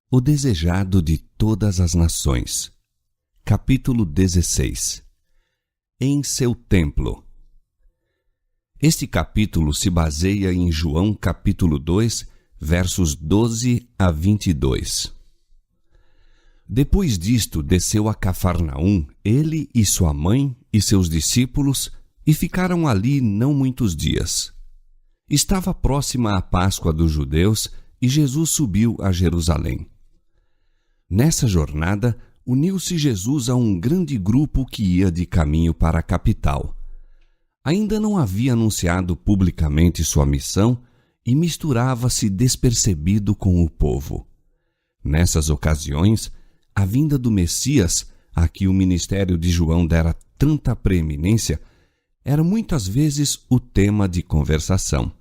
O desejado de todas as nações. Capítulo 16. Em seu templo. Este capítulo se baseia em João capítulo 2, versos 12 a 22. Depois disto, desceu a Cafarnaum, ele e sua mãe e seus discípulos, e ficaram ali não muitos dias. Estava próxima a Páscoa dos judeus, e Jesus subiu a Jerusalém. Nessa jornada, uniu-se Jesus a um grande grupo que ia de caminho para a capital. Ainda não havia anunciado publicamente sua missão e misturava-se despercebido com o povo. Nessas ocasiões, a vinda do Messias, a que o ministério de João dera tanta preeminência, era muitas vezes o tema de conversação.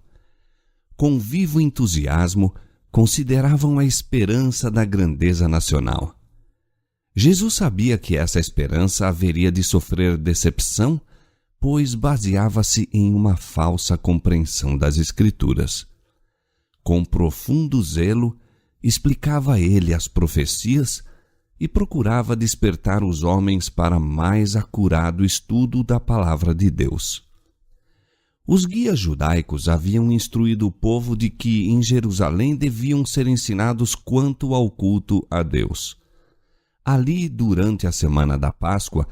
Com vivo entusiasmo, consideravam a esperança da grandeza nacional. Jesus sabia que essa esperança haveria de sofrer decepção, pois baseava-se em uma falsa compreensão das Escrituras. Com profundo zelo, explicava ele as profecias e procurava despertar os homens para mais acurado estudo da palavra de Deus. Os guias judaicos haviam instruído o povo de que em Jerusalém deviam ser ensinados quanto ao culto a Deus. Ali, durante a semana da Páscoa,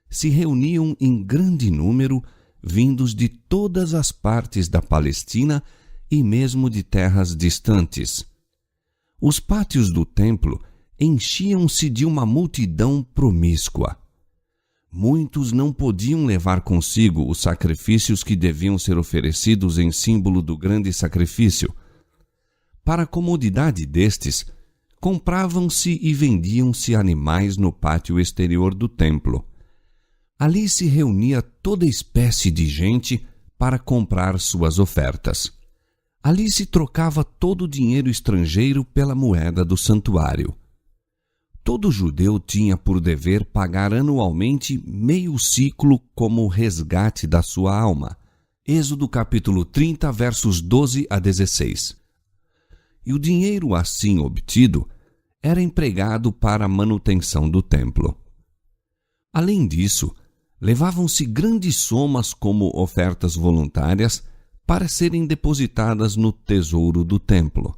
se reuniam em grande número, vindos de todas as partes da Palestina e mesmo de terras distantes. Os pátios do templo enchiam-se de uma multidão promíscua. Muitos não podiam levar consigo os sacrifícios que deviam ser oferecidos em símbolo do grande sacrifício. Para a comodidade destes, compravam-se e vendiam-se animais no pátio exterior do templo. Ali se reunia toda espécie de gente para comprar suas ofertas. Ali se trocava todo o dinheiro estrangeiro pela moeda do santuário. Todo judeu tinha por dever pagar anualmente meio siclo como resgate da sua alma. Êxodo capítulo 30, versos 12 a 16. E o dinheiro assim obtido era empregado para a manutenção do templo. Além disso, levavam-se grandes somas como ofertas voluntárias para serem depositadas no tesouro do templo.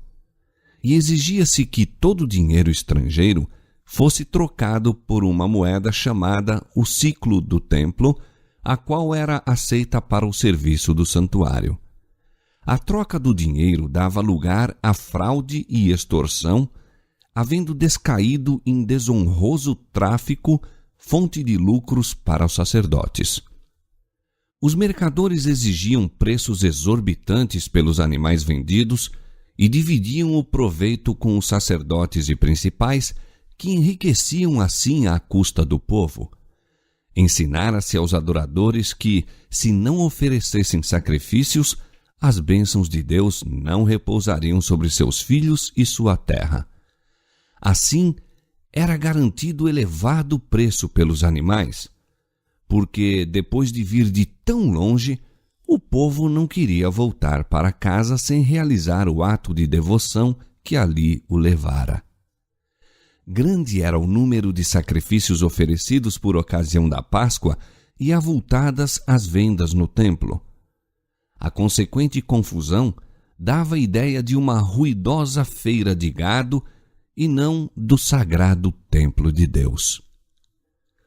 E exigia-se que todo o dinheiro estrangeiro fosse trocado por uma moeda chamada o siclo do templo, a qual era aceita para o serviço do santuário. A troca do dinheiro dava lugar à fraude e extorsão, havendo descaído em desonroso tráfico, fonte de lucros para os sacerdotes. Os mercadores exigiam preços exorbitantes pelos animais vendidos e dividiam o proveito com os sacerdotes e principais, que enriqueciam assim à custa do povo. Ensinara-se aos adoradores que, se não oferecessem sacrifícios, as bênçãos de Deus não repousariam sobre seus filhos e sua terra. Assim, era garantido elevado preço pelos animais, porque, depois de vir de tão longe, o povo não queria voltar para casa sem realizar o ato de devoção que ali o levara. Grande era o número de sacrifícios oferecidos por ocasião da Páscoa e avultadas as vendas no templo. A consequente confusão dava a ideia de uma ruidosa feira de gado e não do sagrado templo de Deus.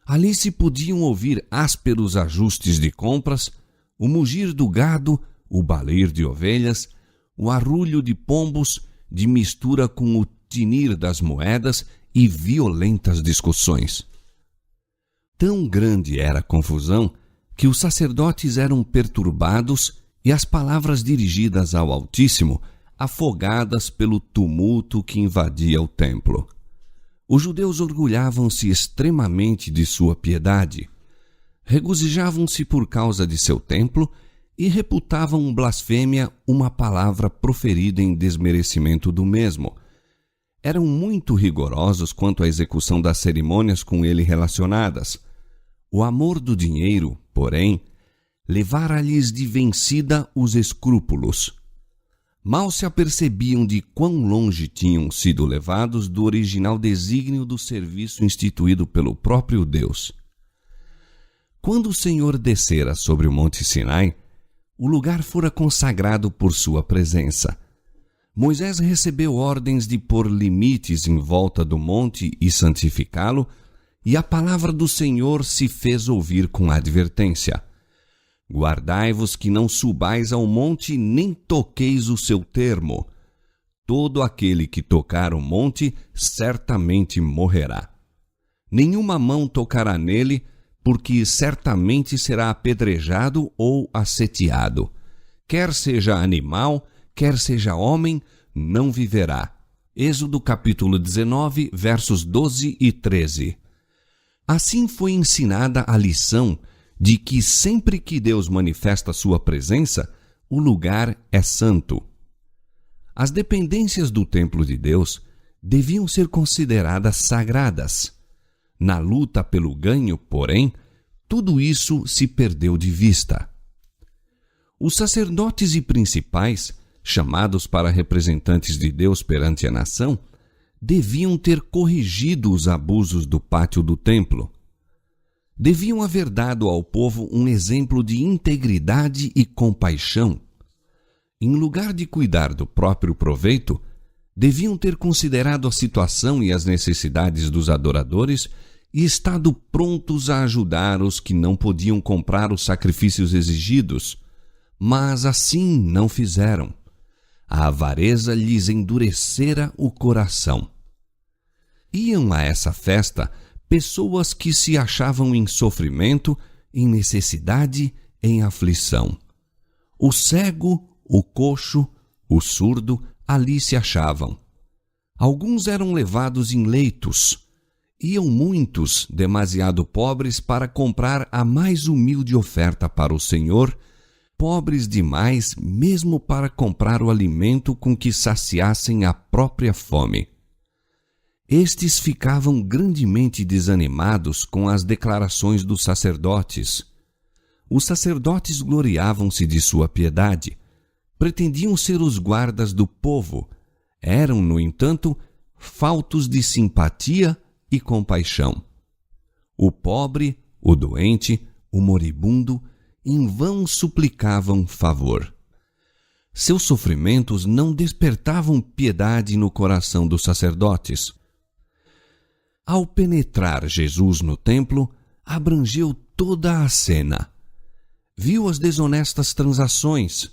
Ali se podiam ouvir ásperos ajustes de compras, o mugir do gado, o balir de ovelhas, o arrulho de pombos, de mistura com o tinir das moedas e violentas discussões. Tão grande era a confusão que os sacerdotes eram perturbados e as palavras dirigidas ao Altíssimo afogadas pelo tumulto que invadia o templo. Os judeus orgulhavam-se extremamente de sua piedade, regozijavam-se por causa de seu templo e reputavam blasfêmia uma palavra proferida em desmerecimento do mesmo. Eram muito rigorosos quanto à execução das cerimônias com ele relacionadas. O amor do dinheiro, porém, levara-lhes de vencida os escrúpulos. mal se apercebiam de quão longe tinham sido levados do original desígnio do serviço instituído pelo próprio Deus. Quando o Senhor descera sobre o Monte Sinai, o lugar fora consagrado por sua presença. Moisés recebeu ordens de pôr limites em volta do monte e santificá-lo, e a palavra do Senhor se fez ouvir com advertência: guardai-vos que não subais ao monte, nem toqueis o seu termo. Todo aquele que tocar o monte certamente morrerá. Nenhuma mão tocará nele, porque certamente será apedrejado ou asseteado. Quer seja animal, quer seja homem, não viverá. Êxodo capítulo 19, versos 12 e 13. Assim foi ensinada a lição de que sempre que Deus manifesta sua presença, o lugar é santo. As dependências do templo de Deus deviam ser consideradas sagradas. Na luta pelo ganho, porém, tudo isso se perdeu de vista. Os sacerdotes e principais, chamados para representantes de Deus perante a nação, deviam ter corrigido os abusos do pátio do templo. Deviam haver dado ao povo um exemplo de integridade e compaixão. Em lugar de cuidar do próprio proveito, deviam ter considerado a situação e as necessidades dos adoradores e estado prontos a ajudar os que não podiam comprar os sacrifícios exigidos, mas assim não fizeram. A avareza lhes endurecera o coração. Iam a essa festa pessoas que se achavam em sofrimento, em necessidade, em aflição. O cego, o coxo, o surdo ali se achavam. Alguns eram levados em leitos. Iam muitos, demasiado pobres, para comprar a mais humilde oferta para o Senhor, pobres demais mesmo para comprar o alimento com que saciassem a própria fome. Estes ficavam grandemente desanimados com as declarações dos sacerdotes. Os sacerdotes gloriavam-se de sua piedade, pretendiam ser os guardas do povo, eram, no entanto, faltos de simpatia e compaixão. O pobre, o doente, o moribundo, em vão suplicavam favor. Seus sofrimentos não despertavam piedade no coração dos sacerdotes. Ao penetrar Jesus no templo, abrangeu toda a cena. Viu as desonestas transações,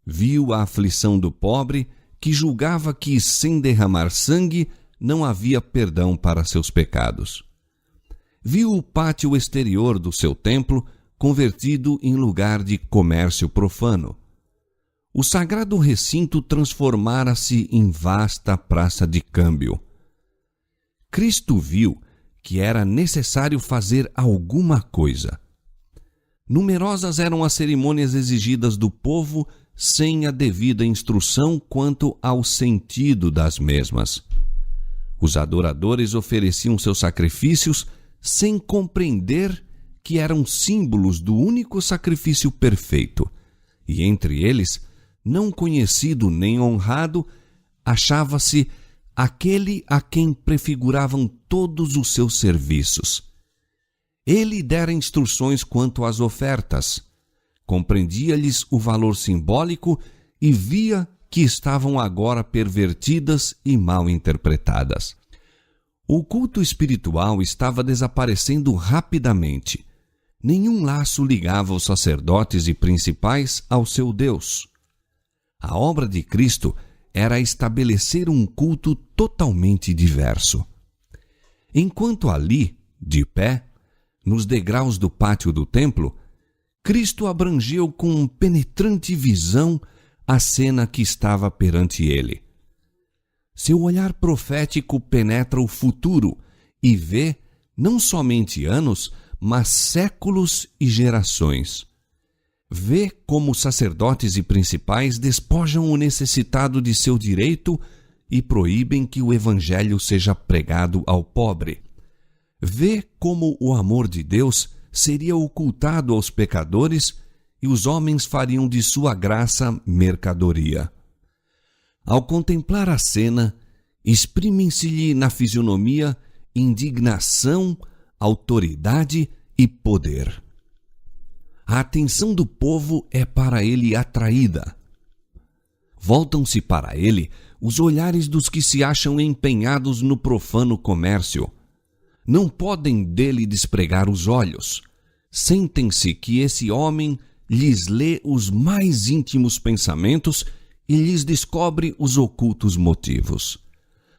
viu a aflição do pobre, que julgava que, sem derramar sangue, não havia perdão para seus pecados. Viu o pátio exterior do seu templo convertido em lugar de comércio profano. O sagrado recinto transformara-se em vasta praça de câmbio. Cristo viu que era necessário fazer alguma coisa. Numerosas eram as cerimônias exigidas do povo sem a devida instrução quanto ao sentido das mesmas. Os adoradores ofereciam seus sacrifícios sem compreender que eram símbolos do único sacrifício perfeito, e entre eles, não conhecido nem honrado, achava-se aquele a quem prefiguravam todos os seus serviços. Ele dera instruções quanto às ofertas, compreendia-lhes o valor simbólico e via que estavam agora pervertidas e mal interpretadas. O culto espiritual estava desaparecendo rapidamente. Nenhum laço ligava os sacerdotes e principais ao seu Deus. A obra de Cristo era estabelecer um culto totalmente diverso. Enquanto ali, de pé, nos degraus do pátio do templo, Cristo abrangeu com penetrante visão a cena que estava perante ele. Seu olhar profético penetra o futuro e vê não somente anos, mas séculos e gerações. Vê como os sacerdotes e principais despojam o necessitado de seu direito e proíbem que o evangelho seja pregado ao pobre. Vê como o amor de Deus seria ocultado aos pecadores e os homens fariam de sua graça mercadoria. Ao contemplar a cena, exprimem-se-lhe na fisionomia indignação, autoridade e poder. A atenção do povo é para ele atraída. Voltam-se para ele os olhares dos que se acham empenhados no profano comércio. Não podem dele despregar os olhos. Sentem-se que esse homem lhes lê os mais íntimos pensamentos e lhes descobre os ocultos motivos.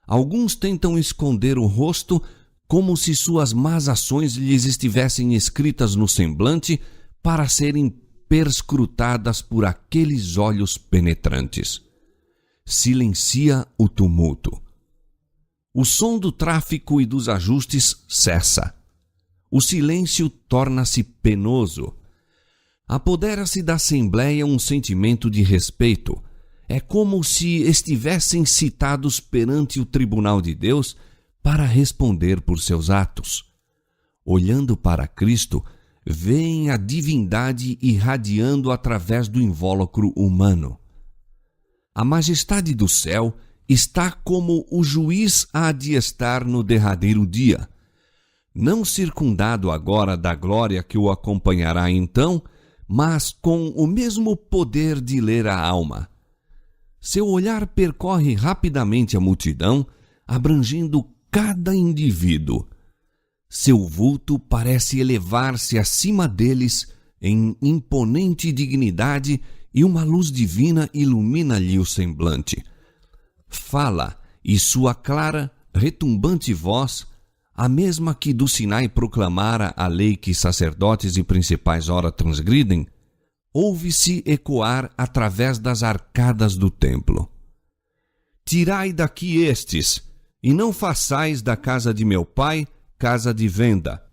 Alguns tentam esconder o rosto como se suas más ações lhes estivessem escritas no semblante para serem perscrutadas por aqueles olhos penetrantes. Silencia o tumulto. O som do tráfico e dos ajustes cessa. O silêncio torna-se penoso. Apodera-se da assembleia um sentimento de respeito. É como se estivessem citados perante o tribunal de Deus para responder por seus atos. Olhando para Cristo, veem a divindade irradiando através do invólucro humano. A majestade do céu está como o juiz há de estar no derradeiro dia, não circundado agora da glória que o acompanhará então, mas com o mesmo poder de ler a alma. Seu olhar percorre rapidamente a multidão, abrangendo cada indivíduo. Seu vulto parece elevar-se acima deles em imponente dignidade e uma luz divina ilumina-lhe o semblante. Fala, e sua clara, retumbante voz, a mesma que do Sinai proclamara a lei que sacerdotes e principais ora transgridem, ouve-se ecoar através das arcadas do templo. Tirai daqui estes, e não façais da casa de meu pai casa de venda.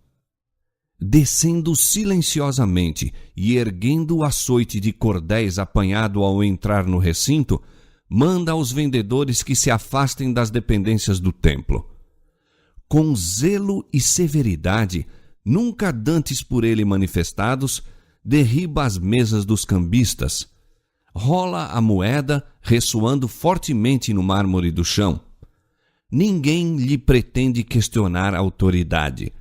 Descendo silenciosamente e erguendo o açoite de cordéis apanhado ao entrar no recinto, manda aos vendedores que se afastem das dependências do templo. Com zelo e severidade, nunca dantes por ele manifestados, derriba as mesas dos cambistas, rola a moeda ressoando fortemente no mármore do chão. Ninguém lhe pretende questionar a autoridade.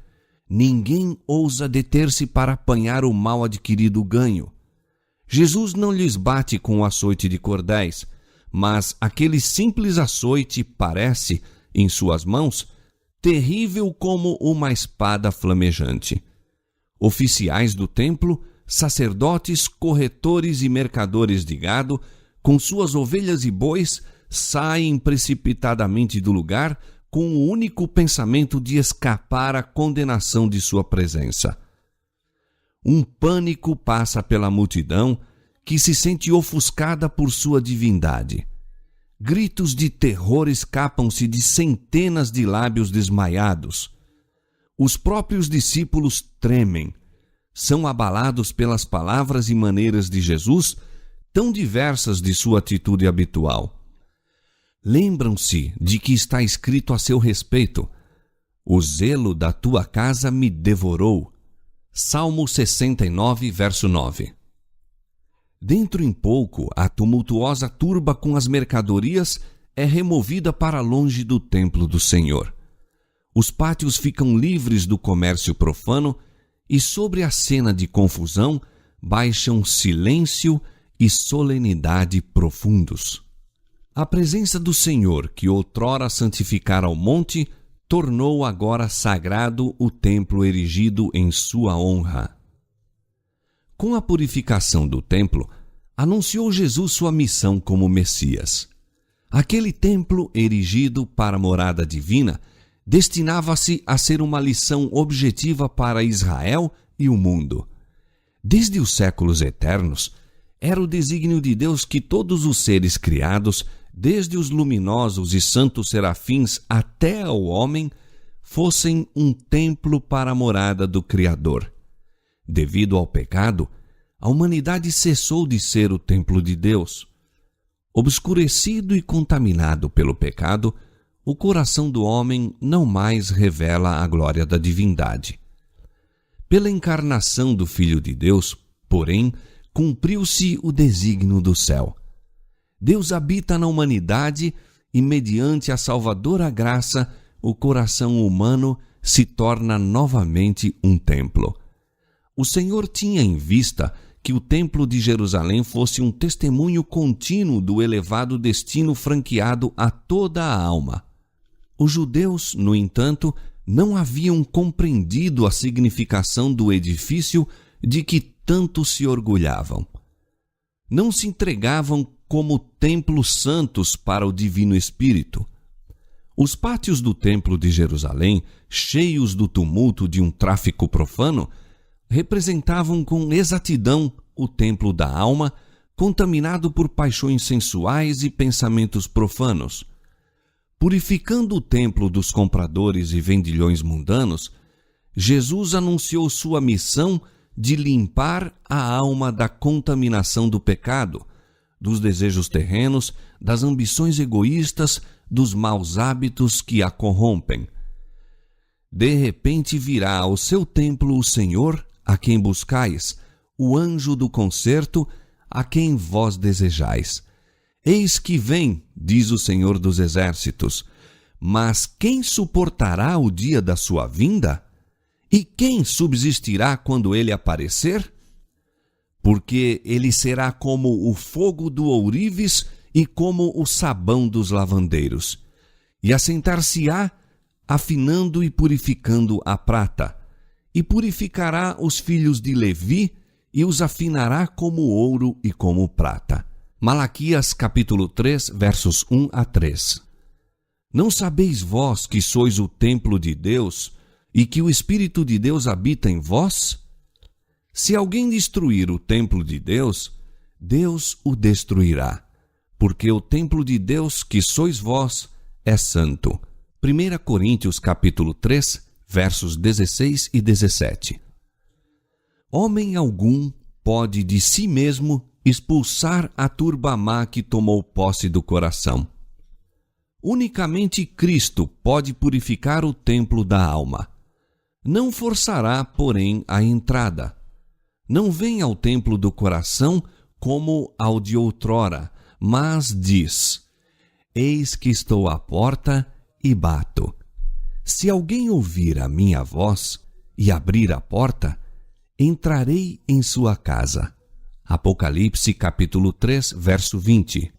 Ninguém ousa deter-se para apanhar o mal adquirido ganho. Jesus não lhes bate com o açoite de cordéis, mas aquele simples açoite parece, em suas mãos, terrível como uma espada flamejante. Oficiais do templo, sacerdotes, corretores e mercadores de gado, com suas ovelhas e bois, saem precipitadamente do lugar com o único pensamento de escapar à condenação de sua presença. Um pânico passa pela multidão que se sente ofuscada por sua divindade. Gritos de terror escapam-se de centenas de lábios desmaiados. Os próprios discípulos tremem. São abalados pelas palavras e maneiras de Jesus, tão diversas de sua atitude habitual. Lembram-se de que está escrito a seu respeito: o zelo da tua casa me devorou. Salmo 69, verso 9. Dentro em pouco, a tumultuosa turba com as mercadorias é removida para longe do templo do Senhor. Os pátios ficam livres do comércio profano e sobre a cena de confusão baixam silêncio e solenidade profundos. A presença do Senhor, que outrora santificara o monte, tornou agora sagrado o templo erigido em sua honra. Com a purificação do templo, anunciou Jesus sua missão como Messias. Aquele templo erigido para a morada divina destinava-se a ser uma lição objetiva para Israel e o mundo. Desde os séculos eternos, era o desígnio de Deus que todos os seres criados, desde os luminosos e santos serafins até ao homem, fossem um templo para a morada do Criador. Devido ao pecado, a humanidade cessou de ser o templo de Deus. Obscurecido e contaminado pelo pecado, o coração do homem não mais revela a glória da divindade. Pela encarnação do Filho de Deus, porém, cumpriu-se o desígnio do céu. Deus habita na humanidade e, mediante a salvadora graça, o coração humano se torna novamente um templo. O Senhor tinha em vista que o Templo de Jerusalém fosse um testemunho contínuo do elevado destino franqueado a toda a alma. Os judeus, no entanto, não haviam compreendido a significação do edifício de que tanto se orgulhavam. Não se entregavam como templos santos para o Divino Espírito. Os pátios do Templo de Jerusalém, cheios do tumulto de um tráfico profano, representavam com exatidão o templo da alma, contaminado por paixões sensuais e pensamentos profanos. Purificando o templo dos compradores e vendilhões mundanos, Jesus anunciou sua missão de limpar a alma da contaminação do pecado, dos desejos terrenos, das ambições egoístas, dos maus hábitos que a corrompem. De repente virá ao seu templo o Senhor, a quem buscais, o anjo do concerto, a quem vós desejais. Eis que vem, diz o Senhor dos Exércitos, mas quem suportará o dia da sua vinda? E quem subsistirá quando ele aparecer? Porque ele será como o fogo do ourives e como o sabão dos lavandeiros, e assentar-se-á, afinando e purificando a prata, e purificará os filhos de Levi, e os afinará como ouro e como prata. Malaquias capítulo 3, versos 1 a 3. Não sabeis vós que sois o templo de Deus, e que o Espírito de Deus habita em vós? Se alguém destruir o templo de Deus, Deus o destruirá, porque o templo de Deus, que sois vós, é santo. 1 Coríntios capítulo 3, versos 16 e 17. Homem algum pode de si mesmo expulsar a turba má que tomou posse do coração. Unicamente Cristo pode purificar o templo da alma. Não forçará, porém, a entrada. Não vem ao templo do coração como ao de outrora, mas diz: Eis que estou à porta e bato. Se alguém ouvir a minha voz e abrir a porta, entrarei em sua casa. Apocalipse capítulo 3, verso 20.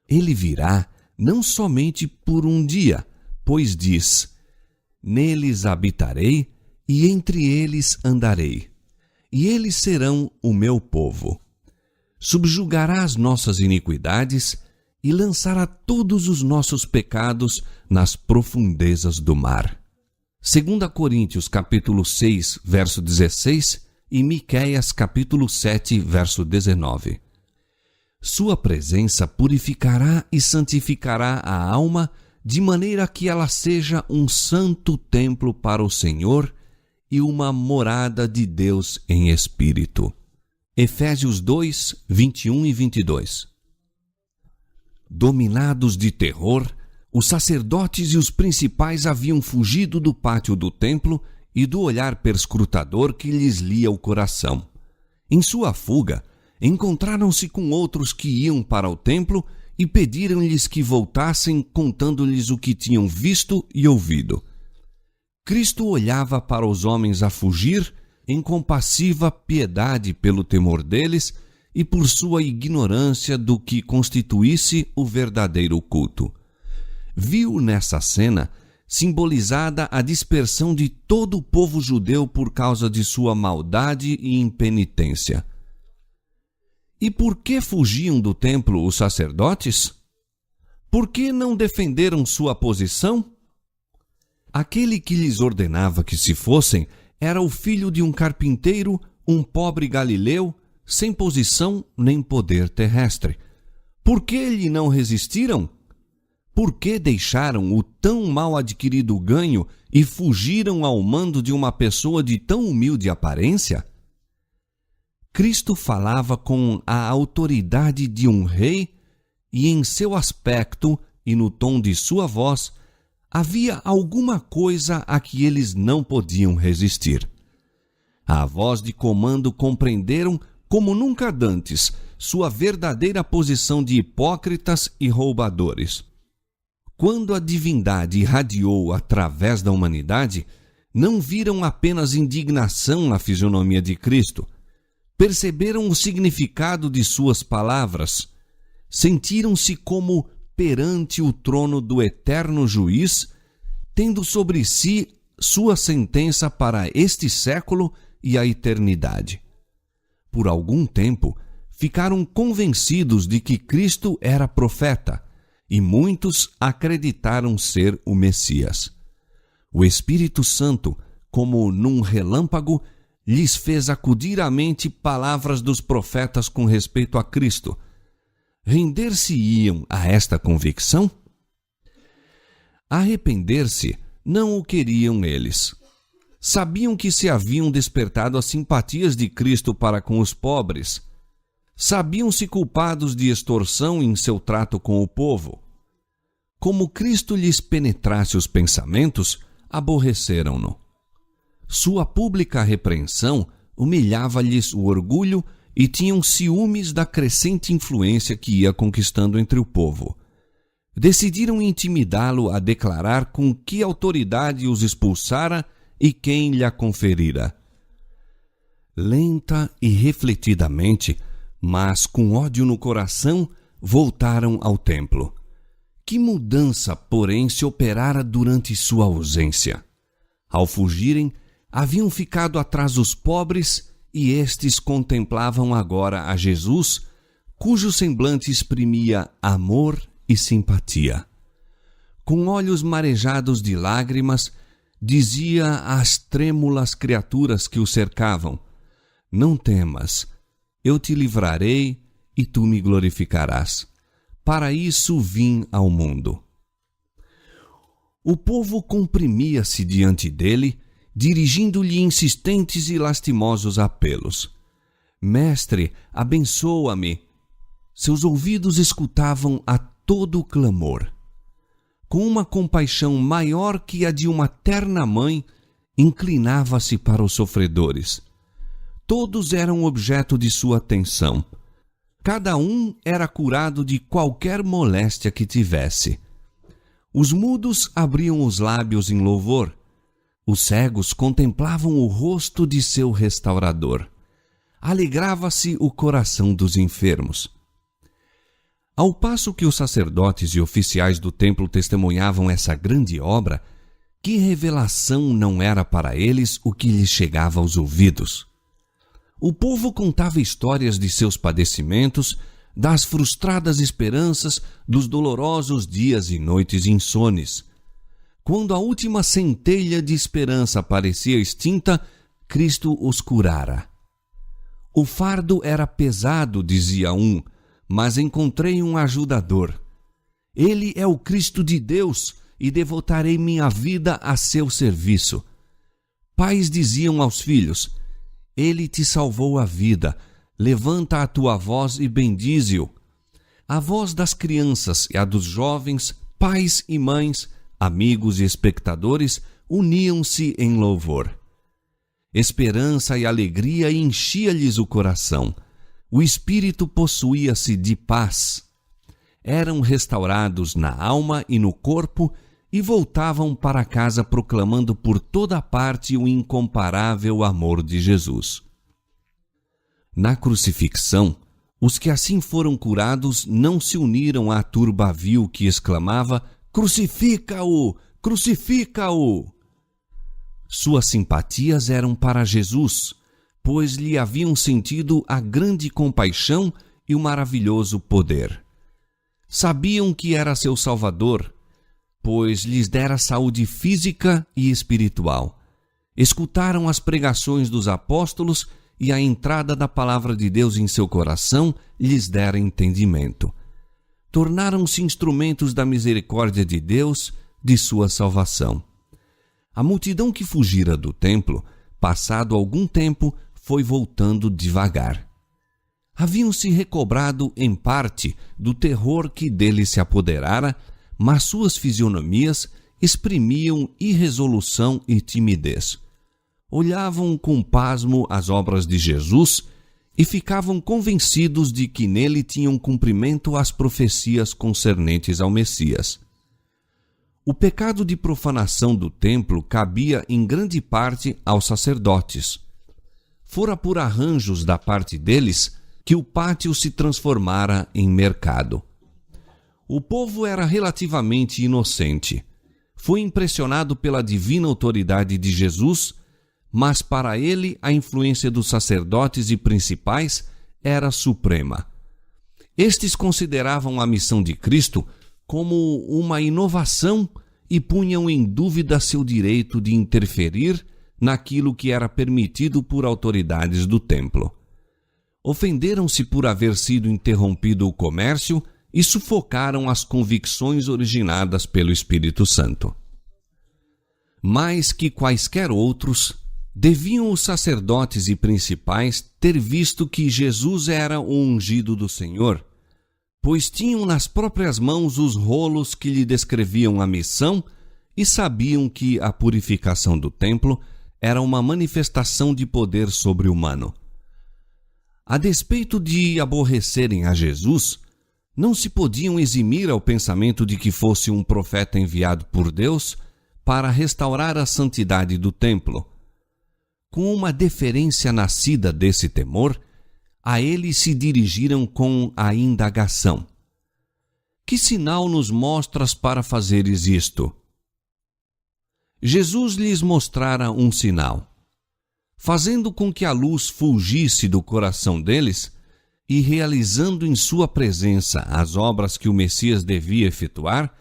Ele virá não somente por um dia, pois diz: Neles habitarei e entre eles andarei, e eles serão o meu povo. Subjugará as nossas iniquidades e lançará todos os nossos pecados nas profundezas do mar. 2 Coríntios capítulo 6, verso 16 e Miqueias capítulo 7, verso 19. Sua presença purificará e santificará a alma, de maneira que ela seja um santo templo para o Senhor e uma morada de Deus em espírito. Efésios 2, 21 e 22. Dominados de terror, os sacerdotes e os principais haviam fugido do pátio do templo e do olhar perscrutador que lhes lia o coração. Em sua fuga, encontraram-se com outros que iam para o templo e pediram-lhes que voltassem, contando-lhes o que tinham visto e ouvido. Cristo olhava para os homens a fugir em compassiva piedade pelo temor deles e por sua ignorância do que constituísse o verdadeiro culto. Viu nessa cena simbolizada a dispersão de todo o povo judeu por causa de sua maldade e impenitência. E por que fugiam do templo os sacerdotes? Por que não defenderam sua posição? Aquele que lhes ordenava que se fossem era o filho de um carpinteiro, um pobre galileu, sem posição nem poder terrestre. Por que lhe não resistiram? Por que deixaram o tão mal adquirido ganho e fugiram ao mando de uma pessoa de tão humilde aparência? Cristo falava com a autoridade de um rei e em seu aspecto e no tom de sua voz havia alguma coisa a que eles não podiam resistir. A voz de comando compreenderam como nunca dantes sua verdadeira posição de hipócritas e roubadores. Quando a divindade irradiou através da humanidade, não viram apenas indignação na fisionomia de Cristo. Perceberam o significado de suas palavras. Sentiram-se como perante o trono do eterno juiz, tendo sobre si sua sentença para este século e a eternidade. Por algum tempo, ficaram convencidos de que Cristo era profeta, e muitos acreditaram ser o Messias. O Espírito Santo, como num relâmpago, lhes fez acudir à mente palavras dos profetas com respeito a Cristo. Render-se-iam a esta convicção? Arrepender-se não o queriam eles. Sabiam que se haviam despertado as simpatias de Cristo para com os pobres. Sabiam-se culpados de extorsão em seu trato com o povo. Como Cristo lhes penetrasse os pensamentos, aborreceram-no. Sua pública repreensão humilhava-lhes o orgulho e tinham ciúmes da crescente influência que ia conquistando entre o povo. Decidiram intimidá-lo a declarar com que autoridade os expulsara e quem lhe a conferira. Lenta e refletidamente, mas com ódio no coração, voltaram ao templo. Que mudança, porém, se operara durante sua ausência? Ao fugirem, haviam ficado atrás os pobres e estes contemplavam agora a Jesus, cujo semblante exprimia amor e simpatia. Com olhos marejados de lágrimas, dizia às trêmulas criaturas que o cercavam: Não temas, eu te livrarei e tu me glorificarás. Para isso vim ao mundo. O povo comprimia-se diante dele, dirigindo-lhe insistentes e lastimosos apelos. Mestre, abençoa-me. Seus ouvidos escutavam a todo o clamor. Com uma compaixão maior que a de uma terna mãe, inclinava-se para os sofredores. Todos eram objeto de sua atenção. Cada um era curado de qualquer moléstia que tivesse. Os mudos abriam os lábios em louvor. Os cegos contemplavam o rosto de seu restaurador. Alegrava-se o coração dos enfermos. Ao passo que os sacerdotes e oficiais do templo testemunhavam essa grande obra, que revelação não era para eles o que lhes chegava aos ouvidos? O povo contava histórias de seus padecimentos, das frustradas esperanças, dos dolorosos dias e noites insones. Quando a última centelha de esperança parecia extinta, Cristo os curara. O fardo era pesado, dizia um, mas encontrei um ajudador. Ele é o Cristo de Deus e devotarei minha vida a seu serviço. Pais diziam aos filhos: Ele te salvou a vida, levanta a tua voz e bendize-o. A voz das crianças e a dos jovens, pais e mães, amigos e espectadores, uniam-se em louvor. Esperança e alegria enchia-lhes o coração. O espírito possuía-se de paz. Eram restaurados na alma e no corpo e voltavam para casa proclamando por toda parte o incomparável amor de Jesus. Na crucifixão, os que assim foram curados não se uniram à turba vil que exclamava: Crucifica-o! Crucifica-o! Suas simpatias eram para Jesus, pois lhe haviam sentido a grande compaixão e o maravilhoso poder. Sabiam que era seu Salvador, pois lhes dera saúde física e espiritual. Escutaram as pregações dos apóstolos e a entrada da palavra de Deus em seu coração lhes dera entendimento. Tornaram-se instrumentos da misericórdia de Deus, de sua salvação. A multidão que fugira do templo, passado algum tempo, foi voltando devagar. Haviam se recobrado em parte do terror que dele se apoderara, mas suas fisionomias exprimiam irresolução e timidez. Olhavam com pasmo as obras de Jesus e ficavam convencidos de que nele tinham cumprimento as profecias concernentes ao Messias. O pecado de profanação do templo cabia em grande parte aos sacerdotes. Fora por arranjos da parte deles que o pátio se transformara em mercado. O povo era relativamente inocente. Foi impressionado pela divina autoridade de Jesus, mas para ele a influência dos sacerdotes e principais era suprema. Estes consideravam a missão de Cristo como uma inovação e punham em dúvida seu direito de interferir naquilo que era permitido por autoridades do templo. Ofenderam-se por haver sido interrompido o comércio e sufocaram as convicções originadas pelo Espírito Santo. Mais que quaisquer outros, deviam os sacerdotes e principais ter visto que Jesus era o ungido do Senhor, pois tinham nas próprias mãos os rolos que lhe descreviam a missão e sabiam que a purificação do templo era uma manifestação de poder sobre-humano. A despeito de aborrecerem a Jesus, não se podiam eximir ao pensamento de que fosse um profeta enviado por Deus para restaurar a santidade do templo. Com uma deferência nascida desse temor, a ele se dirigiram com a indagação: que sinal nos mostras para fazeres isto? Jesus lhes mostrara um sinal. Fazendo com que a luz fulgisse do coração deles e realizando em sua presença as obras que o Messias devia efetuar,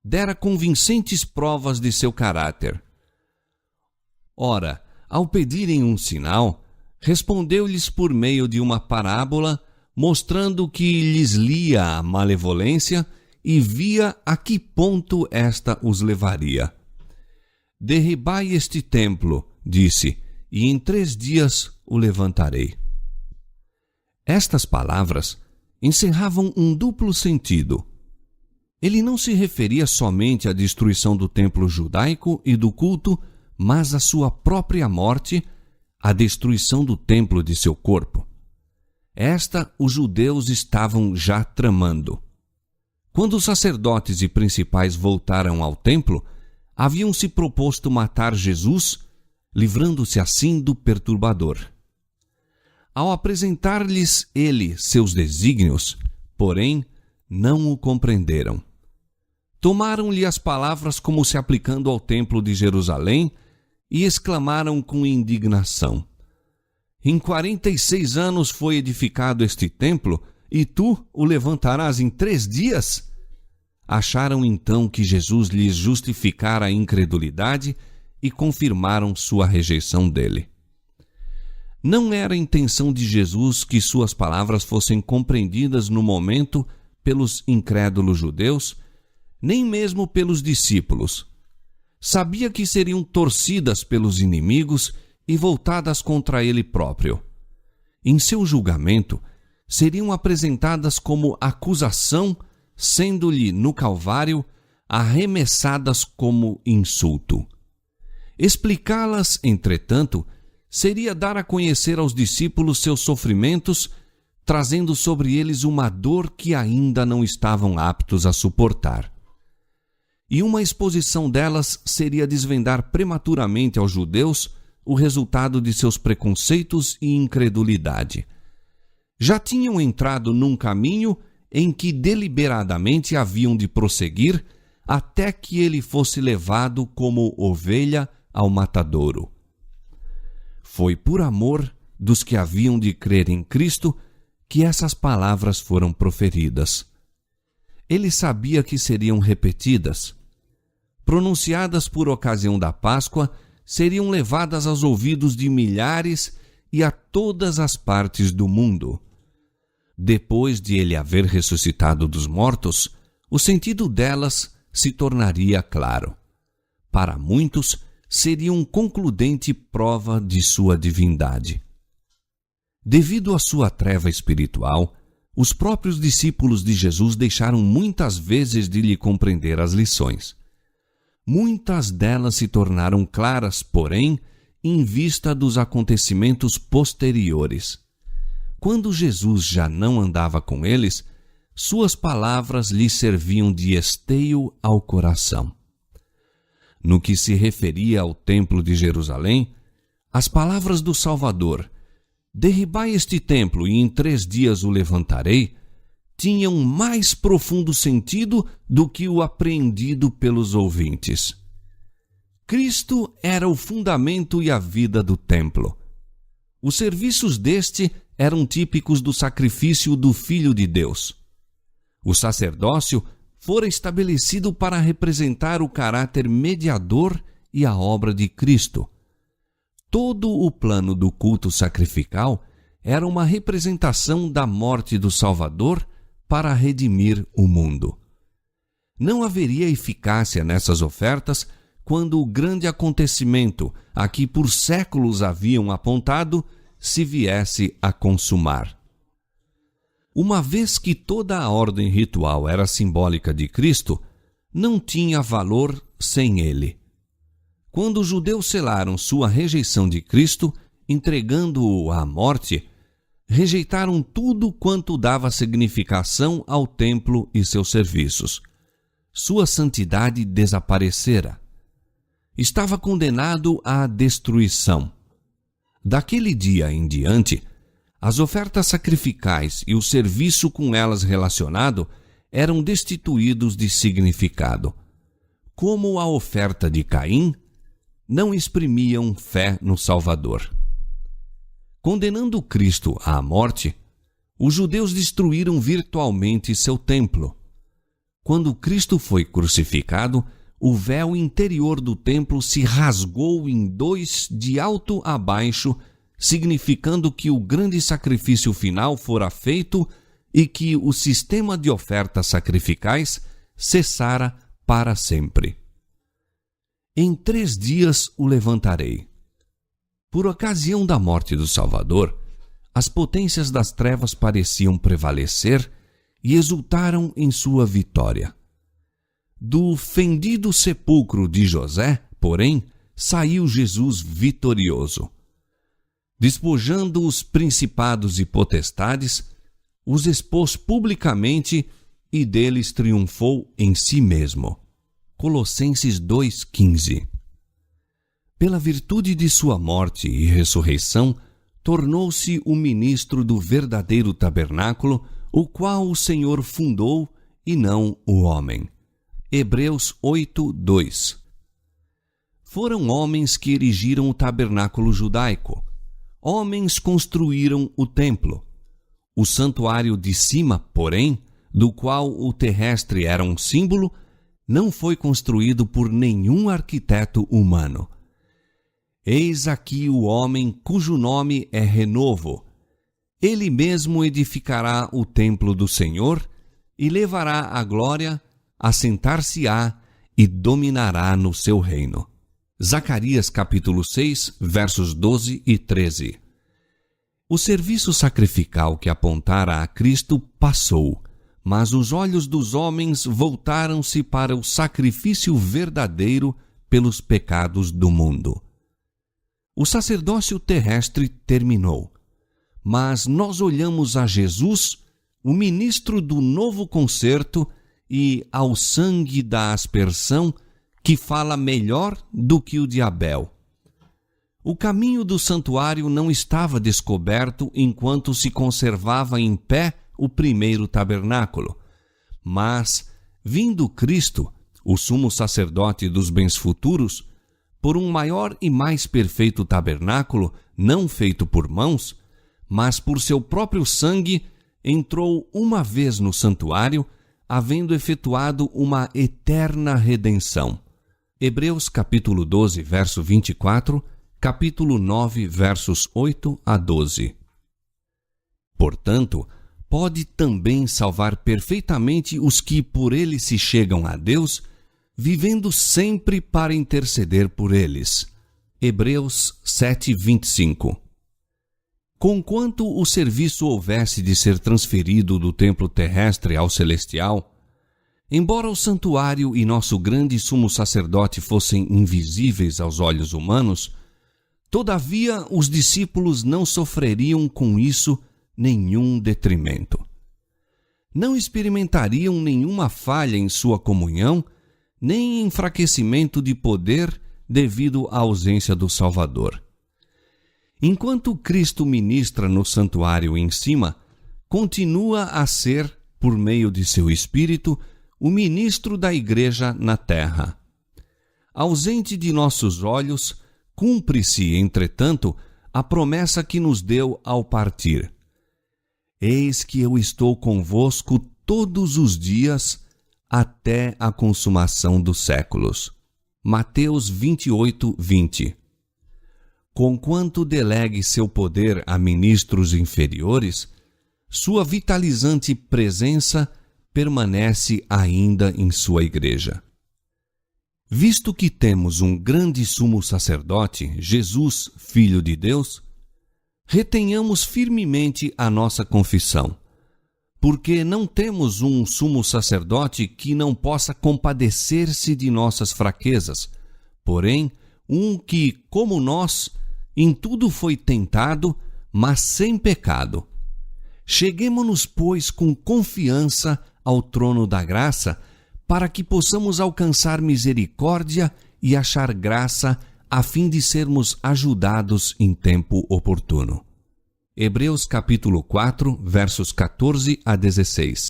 dera convincentes provas de seu caráter. Ora, ao pedirem um sinal, respondeu-lhes por meio de uma parábola, mostrando que lhes lia a malevolência e via a que ponto esta os levaria. Derribai este templo, disse, e em 3 dias o levantarei. Estas palavras encerravam um duplo sentido. Ele não se referia somente à destruição do templo judaico e do culto, mas à sua própria morte, à destruição do templo de seu corpo. Esta os judeus estavam já tramando. Quando os sacerdotes e principais voltaram ao templo, haviam se proposto matar Jesus, livrando-se assim do perturbador. Ao apresentar-lhes ele seus desígnios, porém, não o compreenderam. Tomaram-lhe as palavras como se aplicando ao templo de Jerusalém e exclamaram com indignação: em 46 anos foi edificado este templo, e tu o levantarás em 3 dias? Acharam então que Jesus lhes justificara a incredulidade e confirmaram sua rejeição dele. Não era a intenção de Jesus que suas palavras fossem compreendidas no momento pelos incrédulos judeus, nem mesmo pelos discípulos. Sabia que seriam torcidas pelos inimigos e voltadas contra ele próprio. Em seu julgamento, seriam apresentadas como acusação, sendo-lhe, no Calvário, arremessadas como insulto. Explicá-las, entretanto, seria dar a conhecer aos discípulos seus sofrimentos, trazendo sobre eles uma dor que ainda não estavam aptos a suportar. E uma exposição delas seria desvendar prematuramente aos judeus o resultado de seus preconceitos e incredulidade. Já tinham entrado num caminho em que deliberadamente haviam de prosseguir até que ele fosse levado como ovelha ao matadouro. Foi por amor dos que haviam de crer em Cristo que essas palavras foram proferidas. Ele sabia que seriam repetidas. Pronunciadas por ocasião da Páscoa, seriam levadas aos ouvidos de milhares e a todas as partes do mundo. Depois de ele haver ressuscitado dos mortos, o sentido delas se tornaria claro. Para muitos, seria um concludente prova de sua divindade. Devido à sua treva espiritual, os próprios discípulos de Jesus deixaram muitas vezes de lhe compreender as lições. Muitas delas se tornaram claras, porém, em vista dos acontecimentos posteriores. quando Jesus já não andava com eles, suas palavras lhe serviam de esteio ao coração. No que se referia ao templo de Jerusalém, as palavras do Salvador, "Derribai este templo e em 3 dias o levantarei", tinham mais profundo sentido do que o apreendido pelos ouvintes. Cristo era o fundamento e a vida do templo. Os serviços deste eram típicos do sacrifício do Filho de Deus. O sacerdócio fora estabelecido para representar o caráter mediador e a obra de Cristo. Todo o plano do culto sacrificial era uma representação da morte do Salvador para redimir o mundo. Não haveria eficácia nessas ofertas quando o grande acontecimento a que por séculos haviam apontado se viesse a consumar. Uma vez que toda a ordem ritual era simbólica de Cristo, não tinha valor sem ele. Quando os judeus selaram sua rejeição de Cristo, entregando-o à morte, rejeitaram tudo quanto dava significação ao templo e seus serviços. Sua santidade desaparecera. Estava condenado à destruição. Daquele dia em diante, as ofertas sacrificais e o serviço com elas relacionado eram destituídos de significado. Como a oferta de Caim, não exprimiam fé no Salvador. Condenando Cristo à morte, os judeus destruíram virtualmente seu templo. Quando Cristo foi crucificado, o véu interior do templo se rasgou em 2 de alto a baixo, significando que o grande sacrifício final fora feito e que o sistema de ofertas sacrificais cessara para sempre. Em 3 dias o levantarei. Por ocasião da morte do Salvador, as potências das trevas pareciam prevalecer e exultaram em sua vitória. Do fendido sepulcro de José, porém, saiu Jesus vitorioso. Despojando os principados e potestades, os expôs publicamente e deles triunfou em si mesmo. Colossenses 2,15. Pela virtude de sua morte e ressurreição, tornou-se o ministro do verdadeiro tabernáculo, o qual o Senhor fundou e não o homem. Hebreus 8:2. Foram homens que erigiram o tabernáculo judaico. Homens construíram o templo. O santuário de cima, porém, do qual o terrestre era um símbolo, não foi construído por nenhum arquiteto humano. Eis aqui o homem cujo nome é Renovo. Ele mesmo edificará o templo do Senhor e levará a glória, assentar-se-á e dominará no seu reino. Zacarias capítulo 6, versos 12 e 13. O serviço sacrificial que apontara a Cristo passou, mas os olhos dos homens voltaram-se para o sacrifício verdadeiro pelos pecados do mundo. O sacerdócio terrestre terminou, mas nós olhamos a Jesus, o ministro do novo concerto, e ao sangue da aspersão, que fala melhor do que o de Abel. O caminho do santuário não estava descoberto enquanto se conservava em pé o primeiro tabernáculo, mas, vindo Cristo, o sumo sacerdote dos bens futuros, por um maior e mais perfeito tabernáculo, não feito por mãos, mas por seu próprio sangue, entrou uma vez no santuário, havendo efetuado uma eterna redenção. Hebreus capítulo 12, verso 24, capítulo 9, versos 8 a 12. Portanto, pode também salvar perfeitamente os que por ele se chegam a Deus, vivendo sempre para interceder por eles. Hebreus 7, 25. Conquanto o serviço houvesse de ser transferido do templo terrestre ao celestial, embora o santuário e nosso grande sumo sacerdote fossem invisíveis aos olhos humanos, todavia os discípulos não sofreriam com isso nenhum detrimento. Não experimentariam nenhuma falha em sua comunhão, nem enfraquecimento de poder devido à ausência do Salvador. Enquanto Cristo ministra no santuário em cima, continua a ser, por meio de seu Espírito, o ministro da Igreja na terra. Ausente de nossos olhos, cumpre-se, entretanto, a promessa que nos deu ao partir. Eis que eu estou convosco todos os dias, até a consumação dos séculos. Mateus 28, 20. Conquanto delegue seu poder a ministros inferiores, sua vitalizante presença permanece ainda em sua igreja. Visto que temos um grande sumo sacerdote, Jesus, Filho de Deus, retenhamos firmemente a nossa confissão, porque não temos um sumo sacerdote que não possa compadecer-se de nossas fraquezas, porém, um que, como nós, em tudo foi tentado, mas sem pecado. Cheguemo-nos, pois, com confiança ao trono da graça, para que possamos alcançar misericórdia e achar graça, a fim de sermos ajudados em tempo oportuno. Hebreus capítulo 4, versos 14 a 16.